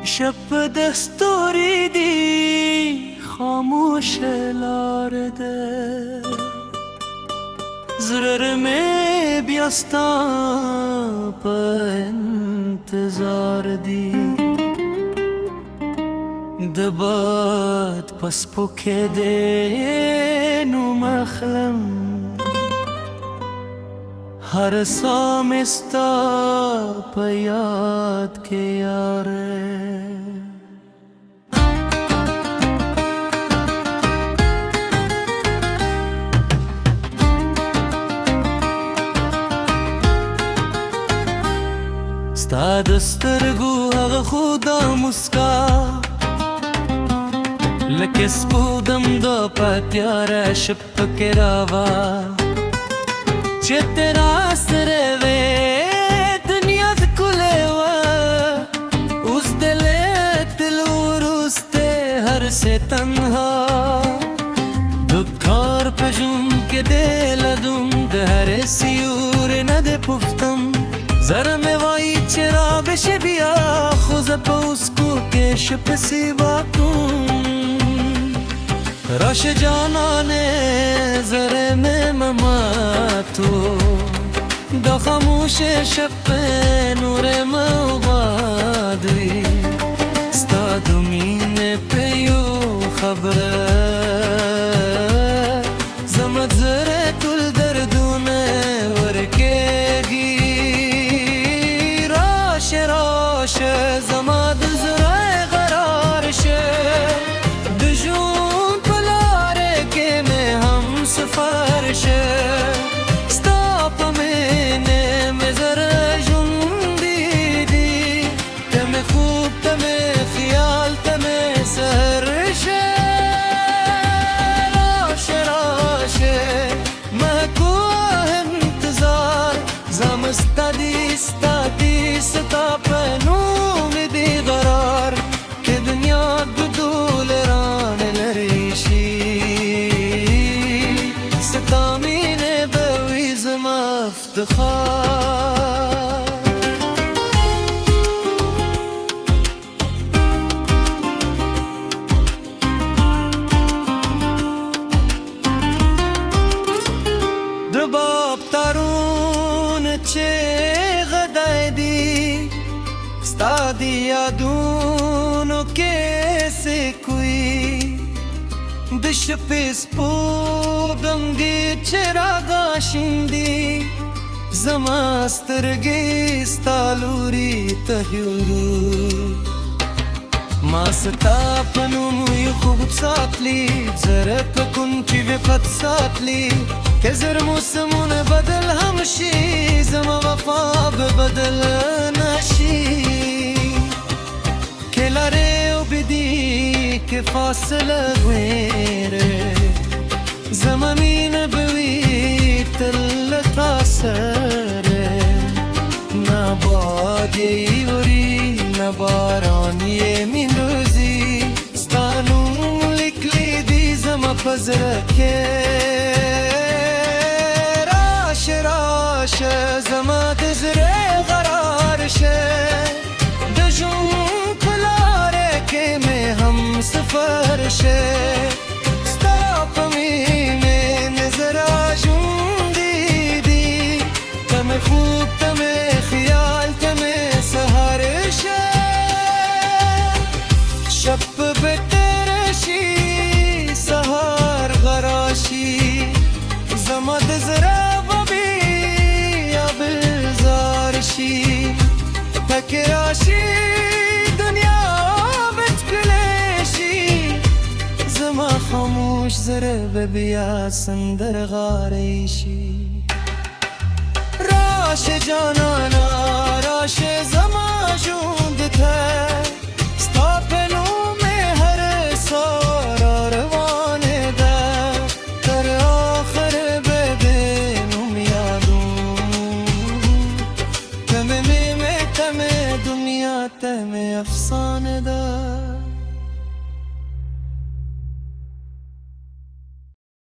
شب دستوری دی خاموش لارده زرر میں بیاستا پا انتظار دی دباد پس پوکے دے نو مخلم ہر سامستا پا یاد کے یارے ستا دسترگو هغه خودا مسکا لکه سپودم دا پتیاره شپ کے راوا چه تیرا سره وی دنیا دکلے و اس دلت لورستے ہر سے تنہا دکار پجم کے دل دم دہر سیور ندے پفتم زرم وای چرا بشه بیا خوز پوسکو کش پسی باکون راش جانانه زرم مماتو دا خاموش شب نور موادوی ستا دومین پیو خبره زمت زره کل دردونه ورکیگی راش زما د زړه قرار شه د ژوند په لاره کې مې هم سفر شه ستا په مینې مې زره ژوندي دي ته مې خوب ته مې خیال ته مې سحر شه راشه محکوه انتظار زم ستا دی ستا پنوم دی قرار که دنیا بدول ران لریشی ستا مینه بویز مفتخار دباب تارون چه ستا دی یادونو کیسے کوئی د شپې سپوږم دی چراغا شیندي زما سترګې ستا لوري ته یورو ما ستا په نوم یو خوب ساتلی زره په کونچې وې پت ساتلی که زر موسمونه بدل هم شي زما وفا به بدل نشي که لاره او بدی که فاصله غیره زما مینه بوی تل تا سره نه باد یې وری نه باران یې میندوزي ستا نوم لیکلی دی زما په زړه کې راشه زما د زړه قرار شه د ژوند په لاره کې مې هم سفر شه ستا په مینې مې زره ژوندي دي ته مې خوب ته مې خیال ته مې سحر شه شب به تیره شي سهار غرا شي زما د زړه پکې راشي دنیا بتکلی شي زما خاموش زره به بیا سندرغاړی شي راشه جانا